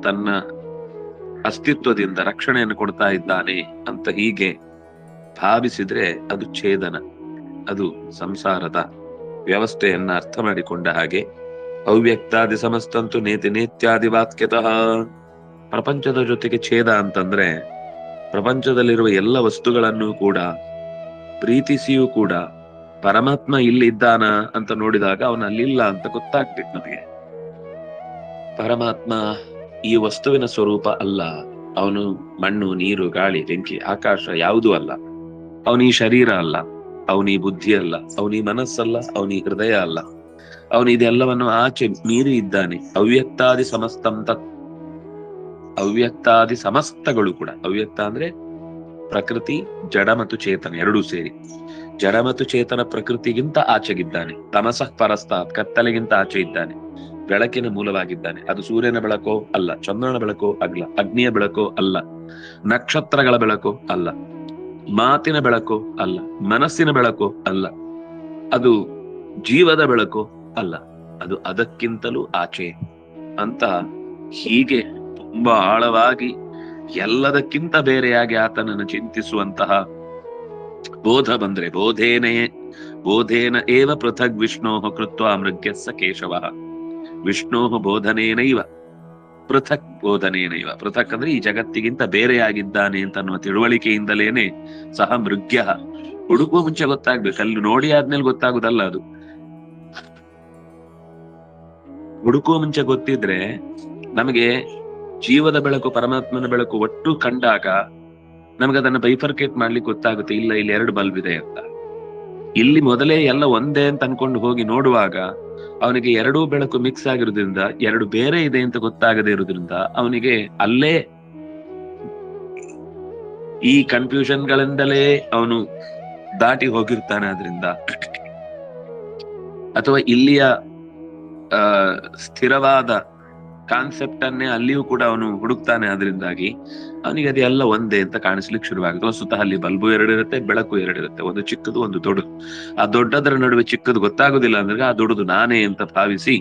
ತನ್ನ ಅಸ್ತಿತ್ವದಿಂದ ರಕ್ಷಣೆಯನ್ನು ಕೊಡ್ತಾ ಇದ್ದಾನೆ ಅಂತ ಹೀಗೆ ಭಾವಿಸಿದ್ರೆ ಅದು ಛೇದನ, ಅದು ಸಂಸಾರದ ವ್ಯವಸ್ಥೆಯನ್ನ ಅರ್ಥ ಮಾಡಿಕೊಂಡ ಹಾಗೆ. ಅವ್ಯಕ್ತಾದಿ ಸಮಸ್ತಂತು ನೇತಿ ನೇತ್ಯಾದಿ ವಾಕ್ಯತಃ. ಪ್ರಪಂಚದ ಜೊತೆಗೆ ಛೇದ ಅಂತಂದ್ರೆ ಪ್ರಪಂಚದಲ್ಲಿರುವ ಎಲ್ಲ ವಸ್ತುಗಳನ್ನು ಕೂಡ ಪ್ರೀತಿಸಿಯೂ ಕೂಡ ಪರಮಾತ್ಮ ಇಲ್ಲಿದ್ದಾನ ಅಂತ ನೋಡಿದಾಗ ಅವನ ಅಲ್ಲಿಲ್ಲ ಅಂತ ಗೊತ್ತಾಗ್ಬೇಕು ನಮಗೆ. ಪರಮಾತ್ಮ ಈ ವಸ್ತುವಿನ ಸ್ವರೂಪ ಅಲ್ಲ. ಅವನು ಮಣ್ಣು, ನೀರು, ಗಾಳಿ, ಬೆಂಕಿ, ಆಕಾಶ ಯಾವುದೂ ಅಲ್ಲ. ಅವನೀ ಶರೀರ ಅಲ್ಲ, ಅವನೀ ಬುದ್ಧಿ ಅಲ್ಲ, ಅವನೀ ಮನಸ್ಸಲ್ಲ, ಅವನೀ ಹೃದಯ ಅಲ್ಲ. ಅವನು ಇದೆಲ್ಲವನ್ನು ಆಚೆ ಮೀರಿ ಇದ್ದಾನೆ. ಅವ್ಯಕ್ತಾದಿ ಸಮಸ್ತಂ ತತ್. ಅವ್ಯಕ್ತಾದಿ ಸಮಸ್ತಗಳು ಕೂಡ, ಅವ್ಯಕ್ತ ಅಂದ್ರೆ ಪ್ರಕೃತಿ, ಜಡ ಮತ್ತು ಚೇತನ ಎರಡೂ ಸೇರಿ. ಜಡ ಮತ್ತು ಚೇತನ ಪ್ರಕೃತಿಗಿಂತ ಆಚೆಗಿದ್ದಾನೆ. ತಮಸಃ ಪರಸ್ತಾತ್, ಕತ್ತಲೆಗಿಂತ ಆಚೆ ಇದ್ದಾನೆ. ಬೆಳಕಿನ ಮೂಲವಾಗಿದ್ದಾನೆ. ಅದು ಸೂರ್ಯನ ಬೆಳಕೋ ಅಲ್ಲ, ಚಂದ್ರನ ಬೆಳಕೋ ಅಲ್ಲ, ಅಗ್ನಿಯ ಬೆಳಕೋ ಅಲ್ಲ, ನಕ್ಷತ್ರಗಳ ಬೆಳಕೋ ಅಲ್ಲ, ಮಾತಿನ ಬೆಳಕೋ ಅಲ್ಲ, ಮನಸ್ಸಿನ ಬೆಳಕೋ ಅಲ್ಲ, ಅದು ಜೀವದ ಬೆಳಕೋ ಅಲ್ಲ, ಅದು ಅದಕ್ಕಿಂತಲೂ ಆಚೆ ಅಂತ. ಹೀಗೆ ತುಂಬಾ ಆಳವಾಗಿ ಎಲ್ಲದಕ್ಕಿಂತ ಬೇರೆಯಾಗಿ ಆತನನ್ನು ಚಿಂತಿಸುವಂತಹ ಬೋಧ ಬಂದ್ರೆ, ಬೋಧೇನ ಏವ ಪೃಥಗ್ ವಿಷ್ಣೋ ಕೃತ್ವ ಮೃಗ್ಯಸ್ಸ ಕೇಶವ. ವಿಷ್ಣೋ ಬೋಧನೇನೈವ ಪೃಥಕ್ ಬೋಧನೇನೈವ. ಪೃಥಕ್ ಅಂದ್ರೆ ಈ ಜಗತ್ತಿಗಿಂತ ಬೇರೆಯಾಗಿದ್ದಾನೆ ಅಂತ ಅನ್ನುವ ತಿಳುವಳಿಕೆಯಿಂದಲೇನೆ ಸಹ ಮೃಗ್ಯ. ಹುಡುಕುವ ಮುಂಚೆ ಗೊತ್ತಾಗ್ಬೇಕು, ಅಲ್ಲಿ ನೋಡಿ ಆದ್ಮೇಲೆ ಗೊತ್ತಾಗುದಲ್ಲ ಅದು. ಹುಡುಕುವ ಮುಂಚೆ ಗೊತ್ತಿದ್ರೆ ನಮಗೆ ಜೀವದ ಬೆಳಕು, ಪರಮಾತ್ಮನ ಬೆಳಕು ಒಟ್ಟು ಕಂಡಾಗ ನಮಗದನ್ನ ಬೈಫರ್ಕೇಟ್ ಮಾಡ್ಲಿಕ್ಕೆ ಗೊತ್ತಾಗುತ್ತೆ. ಇಲ್ಲ, ಇಲ್ಲಿ 2 ಬಲ್ಬ್ ಇದೆ ಅಂತ. ಇಲ್ಲಿ ಮೊದಲೇ ಎಲ್ಲ ಒಂದೇ ಅಂತ ಅನ್ಕೊಂಡು ಹೋಗಿ ನೋಡುವಾಗ ಅವನಿಗೆ 2 ಬೆಳಕು ಮಿಕ್ಸ್ ಆಗಿರೋದ್ರಿಂದ 2 ಬೇರೆ ಇದೆ ಅಂತ ಗೊತ್ತಾಗದೇ ಇರೋದ್ರಿಂದ ಅವನಿಗೆ ಅಲ್ಲೇ ಈ ಕನ್ಫ್ಯೂಷನ್ ಗಳಿಂದಲೇ ಅವನು ದಾಟಿ ಹೋಗಿರ್ತಾನೆ. ಆದ್ರಿಂದ ಅಥವಾ ಇಲ್ಲಿಯ ಸ್ಥಿರವಾದ ಕಾನ್ಸೆಪ್ಟ್ ಅನ್ನೇ ಅಲ್ಲಿಯೂ ಕೂಡ ಅವನು ಹುಡುಕ್ತಾನೆ. ಅದರಿಂದಾಗಿ ಅವನಿಗೆ ಅದೆಲ್ಲ ಒಂದೇ ಅಂತ ಕಾಣಿಸ್ಲಿಕ್ಕೆ ಶುರುವಾಗುತ್ತೆ. ವಸ್ತುತಃ ಅಲ್ಲಿ ಬಲ್ಬು 2 ಇರುತ್ತೆ, ಬೆಳಕು 2 ಇರುತ್ತೆ, ಒಂದು ಚಿಕ್ಕದು ಒಂದು ದೊಡ್ಡದು. ಆ ದೊಡ್ಡದರ ನಡುವೆ ಚಿಕ್ಕದು ಗೊತ್ತಾಗುದಿಲ್ಲ ಅಂದ್ರೆ ಆ ದೊಡ್ಡದು ನಾನೇ ಅಂತ ಭಾವಿಸಿ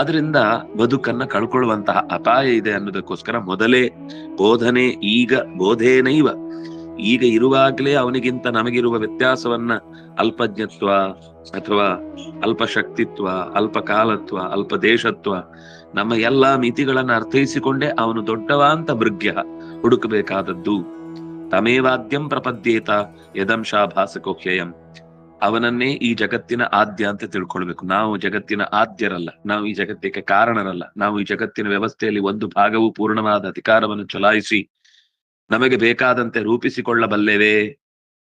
ಅದರಿಂದ ಬದುಕನ್ನ ಕಳ್ಕೊಳ್ಳುವಂತಹ ಅಪಾಯ ಇದೆ ಅನ್ನೋದಕ್ಕೋಸ್ಕರ ಮೊದಲೇ ಬೋಧೇನೈವ, ಈಗ ಇರುವಾಗ್ಲೇ ಅವನಿಗಿಂತ ನಮಗಿರುವ ವ್ಯತ್ಯಾಸವನ್ನ, ಅಲ್ಪಜ್ಞತ್ವ ಅಥವಾ ಅಲ್ಪಶಕ್ತಿತ್ವ, ಅಲ್ಪಕಾಲತ್ವ, ಅಲ್ಪ ದೇಶತ್ವ, ನಮ್ಮ ಎಲ್ಲಾ ಮಿತಿಗಳನ್ನ ಅರ್ಥೈಸಿಕೊಂಡೇ ಅವನು ದೊಡ್ಡವ ಅಂತ ಮೃಗ್ಯ ಹುಡುಕಬೇಕಾದದ್ದು. ತಮೇವಾದ್ಯಂ ಪ್ರಪದ್ಯೇತ ಯದಂಶಾಭಾಸಕೋಹ್ಯಯಂ. ಅವನನ್ನೇ ಈ ಜಗತ್ತಿನ ಆದ್ಯ ಅಂತ ತಿಳ್ಕೊಳ್ಬೇಕು. ನಾವು ಜಗತ್ತಿನ ಆದ್ಯರಲ್ಲ, ನಾವು ಈ ಜಗತ್ತಿಗೆ ಕಾರಣರಲ್ಲ. ನಾವು ಈ ಜಗತ್ತಿನ ವ್ಯವಸ್ಥೆಯಲ್ಲಿ ಒಂದು ಭಾಗವು ಪೂರ್ಣವಾದ ಅಧಿಕಾರವನ್ನು ಚಲಾಯಿಸಿ ನಮಗೆ ಬೇಕಾದಂತೆ ರೂಪಿಸಿಕೊಳ್ಳಬಲ್ಲೆವೇ?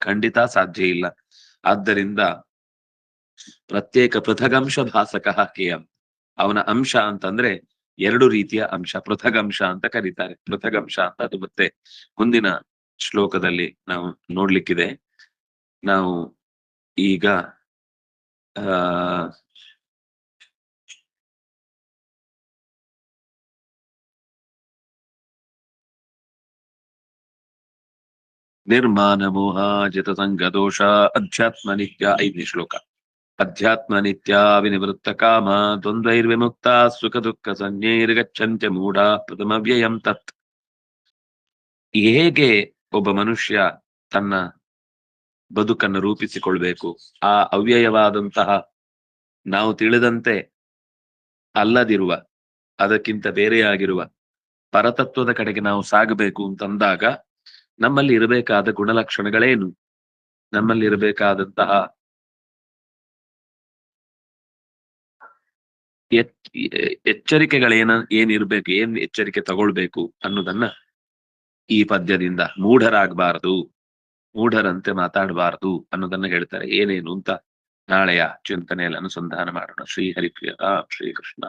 ಖಂಡಿತ ಸಾಧ್ಯ ಇಲ್ಲ. ಆದ್ದರಿಂದ ಪ್ರತ್ಯೇಕ ಪೃಥಗಂಶ ಭಾಸಕ ಕೇಯಂ. ಅವನ ಅಂಶ ಅಂತಂದ್ರೆ 2 ರೀತಿಯ ಅಂಶ, ಪೃಥಗಂಶ ಅಂತ ಕರೀತಾರೆ. ಪೃಥಗಂಶ ಅಂತ ಅದು ಮತ್ತೆ ಮುಂದಿನ ಶ್ಲೋಕದಲ್ಲಿ ನಾವು ನೋಡ್ಲಿಕ್ಕಿದೆ. ನಾವು ಈಗ ನಿರ್ಮಾಣ ಮೋಹ ಜಿತ ಸಂಗದೋಷ ಅಧ್ಯಾತ್ಮ ನಿತ್ಯ. 5ನೇ ಶ್ಲೋಕ. ಅಧ್ಯಾತ್ಮ ನಿತ್ಯ ವಿನಿವೃತ್ತ ಕಾಮ ದ್ವಂದ್ವೈರ್ವಿಮುಕ್ತ ಸುಖ ದುಃಖ ಸಂಜ್ಞೈರ್ಗಚ್ಚಂತ್ಯ ಮೂಢ ಪ್ರಥಮವ್ಯಯಂ ತತ್. ಹೇಗೆ ಒಬ್ಬ ಮನುಷ್ಯ ತನ್ನ ಬದುಕನ್ನು ರೂಪಿಸಿಕೊಳ್ಬೇಕು, ಆ ಅವ್ಯಯವಾದಂತಹ ನಾವು ತಿಳಿದಂತೆ ಅಲ್ಲದಿರುವ, ಅದಕ್ಕಿಂತ ಬೇರೆಯಾಗಿರುವ ಪರತತ್ವದ ಕಡೆಗೆ ನಾವು ಸಾಗಬೇಕು ಅಂತಂದಾಗ ನಮ್ಮಲ್ಲಿ ಇರಬೇಕಾದ ಗುಣಲಕ್ಷಣಗಳೇನು, ನಮ್ಮಲ್ಲಿ ಇರಬೇಕಾದಂತಹ ಏನಿರ್ಬೇಕು, ಏನ್ ಎಚ್ಚರಿಕೆ ತಗೊಳ್ಬೇಕು ಅನ್ನೋದನ್ನ ಈ ಪದ್ಯದಿಂದ, ಮೂಢರಾಗಬಾರದು, ಮೂಢರಂತೆ ಮಾತಾಡಬಾರದು ಅನ್ನೋದನ್ನ ಹೇಳ್ತಾರೆ. ಏನೇನು ಅಂತ ನಾಳೆಯ ಚಿಂತನೆಯಲ್ಲಿ ಅನುಸಂಧಾನ ಮಾಡೋಣ. ಶ್ರೀ ಹರಿಪ್ರಿಯ ಶ್ರೀಕೃಷ್ಣ.